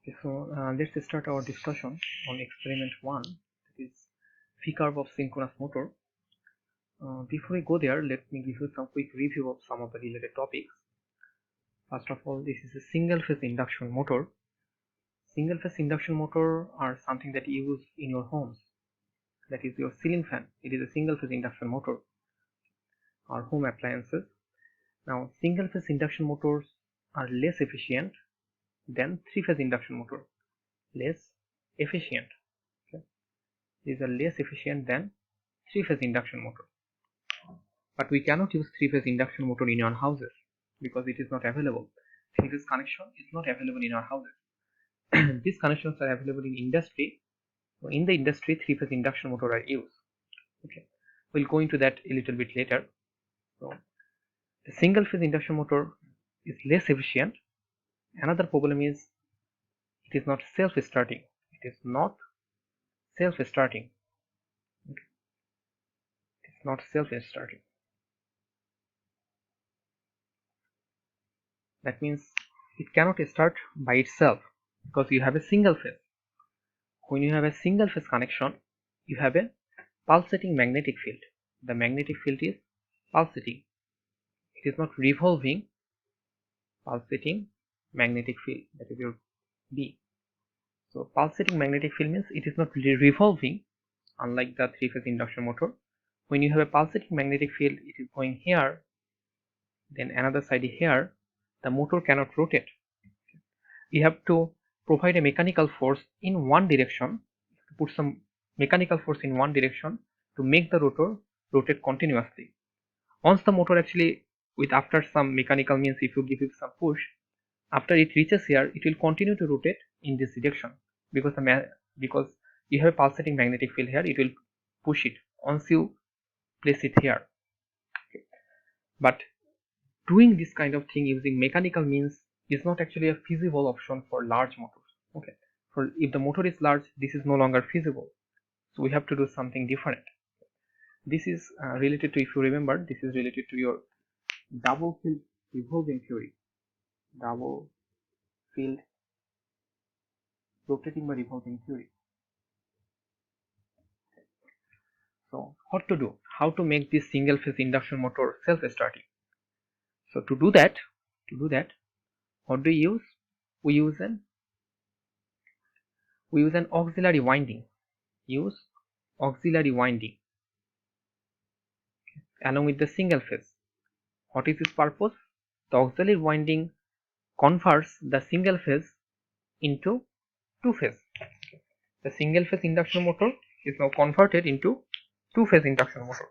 Okay, so let's start our discussion on experiment 1, that is V curve of synchronous motor. Before we go there, let me give you some quick review of some of the related topics. First of all, this is a single phase induction motor. Single phase induction motor are something that you use in your homes. That is your ceiling fan. It is a single phase induction motor or home appliances. Now, single phase induction motors are less efficient than three phase induction motor. Less efficient. Okay. These are less efficient than three phase induction motor. But we cannot use three phase induction motor in our houses because it is not available. Three phase connection is not available in our houses. These connections are available in industry. So in the industry, three phase induction motor are used. Okay, we'll go into that a little bit later. So the single phase induction motor is less efficient. Another problem is it is not self-starting. It is not self-starting. Okay. It is not self-starting. That means it cannot start by itself because you have a single phase. When you have a single phase connection, you have a pulsating magnetic field. The magnetic field is pulsating. It is not revolving. Pulsating magnetic field, that is your B. So pulsating magnetic field means it is not revolving, unlike the three phase induction motor. When you have a pulsating magnetic field, it is going here, then another side here. The motor cannot rotate. You have to provide a mechanical force in one direction, put some mechanical force in one direction to make the rotor rotate continuously. Once the motor actually, after some mechanical means, if you give it some push, after it reaches here, it will continue to rotate in this direction because you have a pulsating magnetic field here. It will push it once you place it here. Okay. But doing this kind of thing using mechanical means is not actually a feasible option for large motors. Okay, for if the motor is large, this is no longer feasible, so we have to do something different. This is related to, if you remember, this is related to your double field revolving theory. Double field rotating by revolving theory. So what to do? How to make this single phase induction motor self-starting? So to do that, what do we use? We use an auxiliary winding. Use auxiliary winding along with the single phase. What is its purpose? The auxiliary winding converts the single phase into two phase. The single phase induction motor is now converted into two phase induction motor.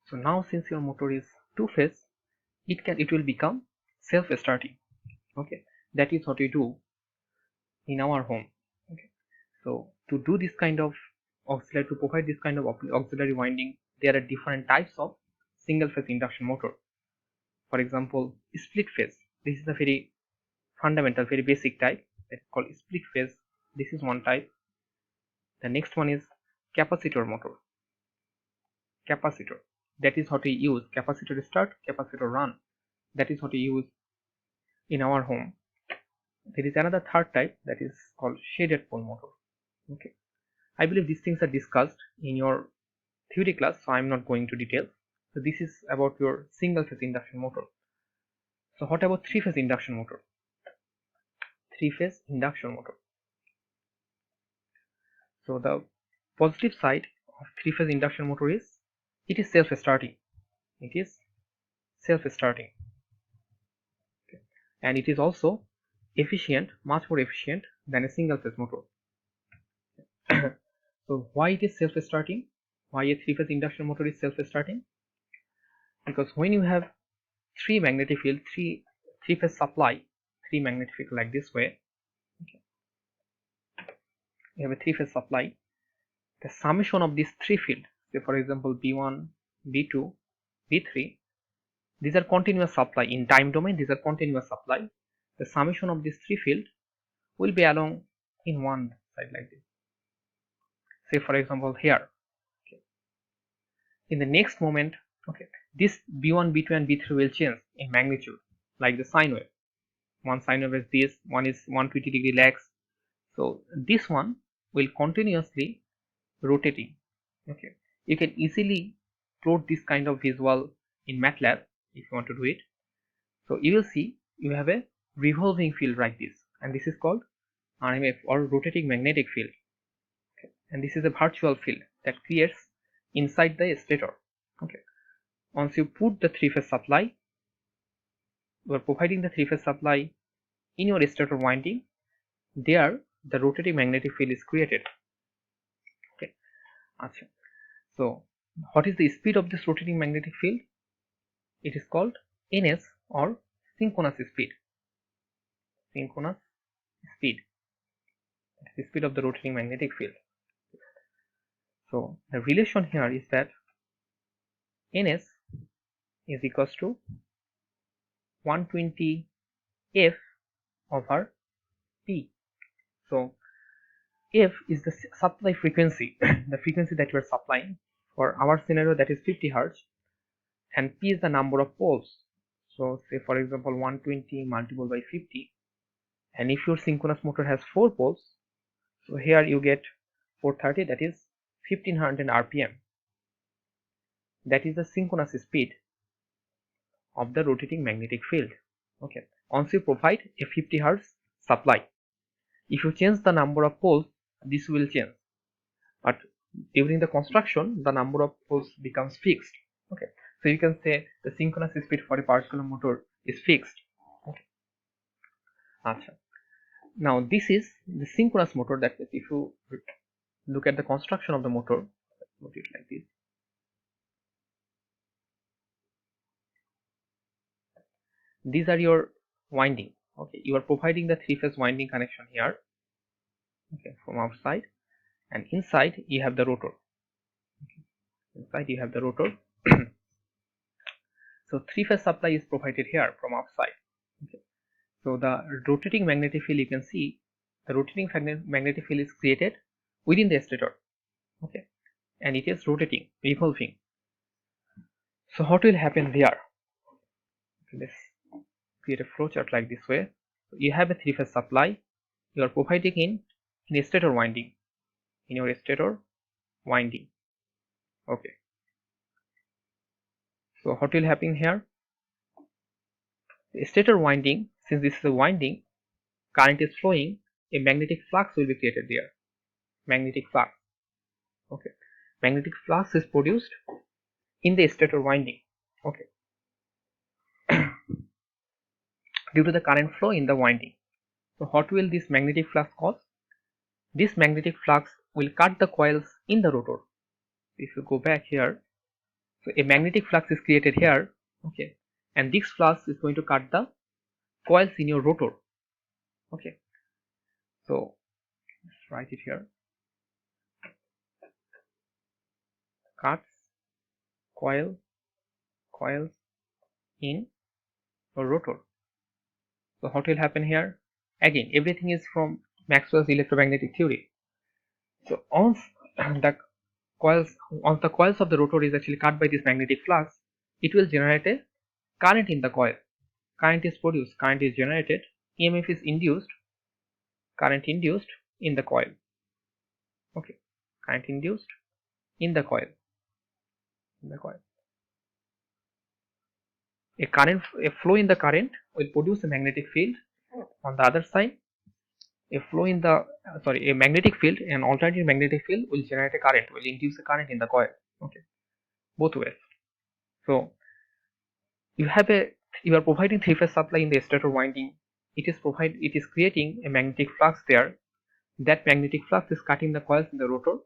So now since your motor is two phase, it will become self-starting. Okay, that is what we do in our home. Okay, so to do this kind of auxiliary, to provide this kind of auxiliary winding, there are different types of single phase induction motor. For example, split phase. This is a very fundamental, very basic type that's called split phase. This is one type. The next one is capacitor motor. Capacitor, that is what we use. Capacitor start, capacitor run. That is what we use in our home. There is another third type that is called shaded pole motor. Okay, I believe these things are discussed in your theory class, so I am not going to details. So this is about your single phase induction motor. So what about three phase induction motor? Three phase induction motor. So the positive side of three phase induction motor is it is self-starting. It is self-starting. Okay. And it is also efficient, much more efficient than a single phase motor. So why it is self-starting? Why a three phase induction motor is self-starting? Because when you have three magnetic field, three phase supply, three magnetic field like this way, okay, you have a three phase supply. The summation of these three fields, say for example B1, B2, B3, these are continuous supply. In time domain, these are continuous supply. The summation of these three fields will be along in one side like this. Say for example here. Okay. In the next moment, okay, this B1, B2 and B3 will change in magnitude like the sine wave. one sine wave is this, one is 120-degree lags. So this one will continuously rotating. Okay, you can easily plot this kind of visual in MATLAB if you want to do it. So you will see you have a revolving field like this, and this is called RMF or rotating magnetic field. Okay, and this is a virtual field that creates inside the stator. Okay, once you put the three-phase supply, you are providing the three-phase supply in your stator winding. There the rotating magnetic field is created. Okay, so what is the speed of this rotating magnetic field? It is called ns or synchronous speed. Synchronous speed, the speed of the rotating magnetic field. So the relation here is that ns is equals to 120 f over p. So f is the supply frequency, the frequency that you are supplying. For our scenario, that is 50 Hz, and p is the number of poles. So say for example 120 multiplied by 50, and if your synchronous motor has 4 poles, so here you get 430, that is 1500 rpm. That is the synchronous speed of the rotating magnetic field. Okay, once you provide a 50 Hz supply, if you change the number of poles, this will change, but during the construction the number of poles becomes fixed. Okay, so you can say the synchronous speed for a particular motor is fixed. Okay, now this is the synchronous motor. That is, if you look at the construction of the motor, put it like this. These are your winding. Okay, you are providing the three-phase winding connection here. Okay, from outside, and inside you have the rotor. Okay, inside you have the rotor. So three-phase supply is provided here from outside. Okay, so the rotating magnetic field, you can see the rotating magnetic field is created within the stator. Okay, and it is rotating, revolving. So what will happen there? Okay, let's create a flowchart like this way. So you have a three-phase supply. You are providing in a stator winding, in your stator winding. Okay, so what will happen here? The stator winding, since this is a winding, current is flowing, a magnetic flux will be created there. Magnetic flux. Okay, magnetic flux is produced in the stator winding. Okay, due to the current flow in the winding. So what will this magnetic flux cause? This magnetic flux will cut the coils in the rotor. If you go back here, so a magnetic flux is created here. Okay, and this flux is going to cut the coils in your rotor. Okay, so let's write it here. Cuts coils in your rotor. So what will happen here? Again, everything is from Maxwell's electromagnetic theory. So once the coils of the rotor is actually cut by this magnetic flux, it will generate a current in the coil. Current is produced, current is generated, EMF is induced, current induced in the coil. Okay, current induced in the coil. A flow in the current will produce a magnetic field. On the other side, a magnetic field, an alternating magnetic field will generate a current, will induce a current in the coil. Okay, both ways. So you are providing three-phase supply in the stator winding. It is creating a magnetic flux there. That magnetic flux is cutting the coils in the rotor.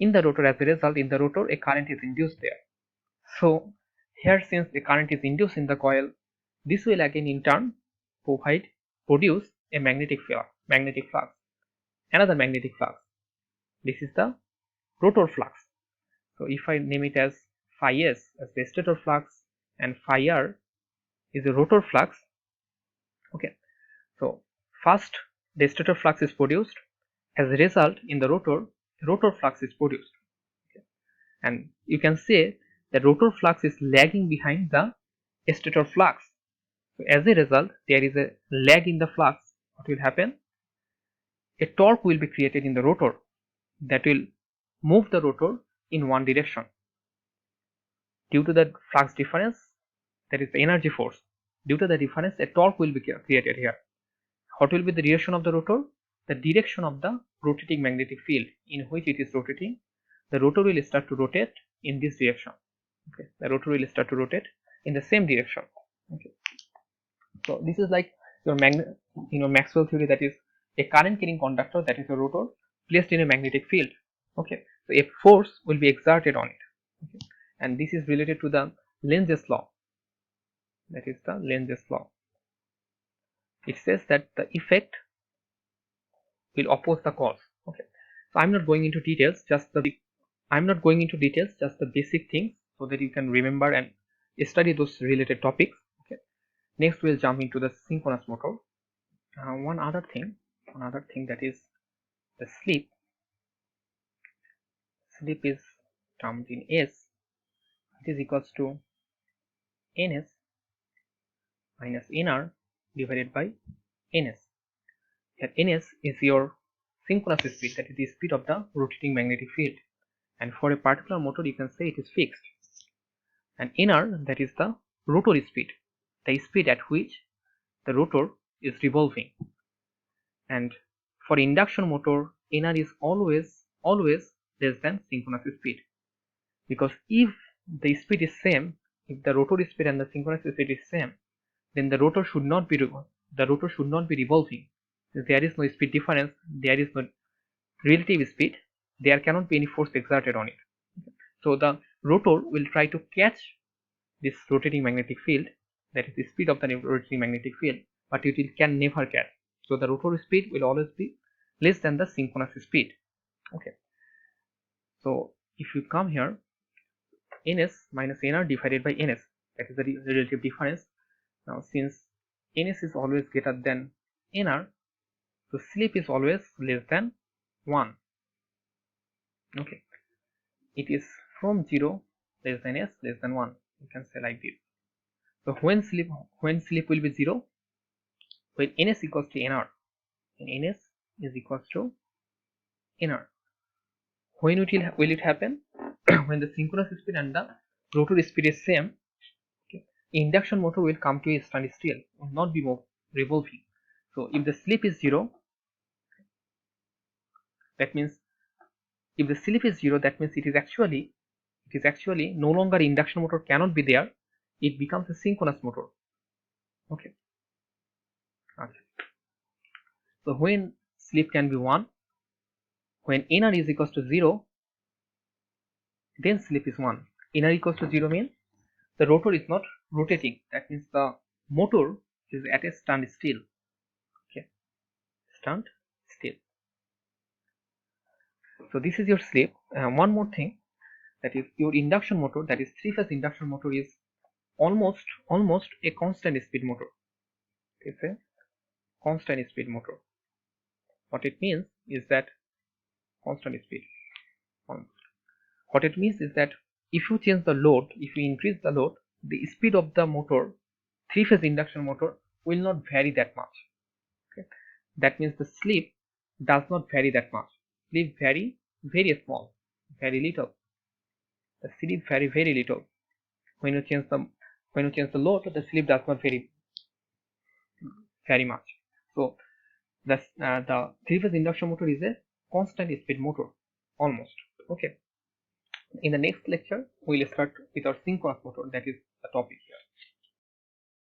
In the rotor, as a result, in the rotor a current is induced there. So here, since the current is induced in the coil, this will again in turn produce a magnetic flux, another magnetic flux. This is the rotor flux. So if I name it as phi s as the stator flux and phi r is the rotor flux. Okay, so first the stator flux is produced. As a result, in the rotor flux is produced. Okay, and you can say the rotor flux is lagging behind the stator flux. So as a result, there is a lag in the flux. What will happen? A torque will be created in the rotor that will move the rotor in one direction. Due to the flux difference, that is the energy force. Due to the difference, a torque will be created here. What will be the direction of the rotor? The direction of the rotating magnetic field in which it is rotating. The rotor will start to rotate in this direction. Okay, the rotor will start to rotate in the same direction. Okay, so this is like your Maxwell theory, that is a current carrying conductor, that is a rotor, placed in a magnetic field. Okay, so a force will be exerted on it. Okay, and this is related to the Lenz's law. That is the Lenz's law. It says that the effect will oppose the cause. Okay, so I'm not going into details, just the basic things, so that you can remember and study those related topics. Okay, next we'll jump into the synchronous motor. One other thing that is the slip. Slip is termed in S. It is equals to ns minus nr divided by ns. Here ns is your synchronous speed, that is the speed of the rotating magnetic field, and for a particular motor you can say it is fixed. And nr, that is the rotor speed, the speed at which the rotor is revolving. And for induction motor, nr is always less than synchronous speed, because if the speed is same, if the rotor speed and the synchronous speed is same, then the rotor should not be revolving. There is no speed difference, there is no relative speed, there cannot be any force exerted on it. So the rotor will try to catch this rotating magnetic field, that is the speed of the rotating magnetic field, but it can never catch. So the rotor speed will always be less than the synchronous speed. Okay, so if you come here, ns minus nr divided by ns, that is the relative difference. Now since ns is always greater than nr, so slip is always less than 1. Okay, it is from 0 less than s less than 1, you can say like this. So when slip will be 0, when ns equals to nr, and ns is equals to nr. When will it happen? When the synchronous speed and the rotor speed is same. Okay, induction motor will come to a standstill, will not be revolving. So if the slip is 0, that means if the slip is 0, that means it is actually no longer induction motor, cannot be there, it becomes a synchronous motor. Okay, so when slip can be 1, when nr is equals to 0, then slip is 1. Nr equals to 0 means the rotor is not rotating, that means the motor is at a standstill. Okay, standstill. So this is your slip. One more thing, that is your induction motor, that is 3-phase induction motor, is almost a constant speed motor. It's a constant speed motor. What it means is that constant speed. What it means is that if you change the load, if you increase the load, the speed of the motor, 3-phase induction motor, will not vary that much. Okay, that means the slip does not vary that much. Slip vary very small, very little. The slip vary very little. When you change the load, the slip does not vary very much. So the 3-phase induction motor is a constant speed motor, almost. Okay, in the next lecture we will start with our synchronous motor, that is the topic here.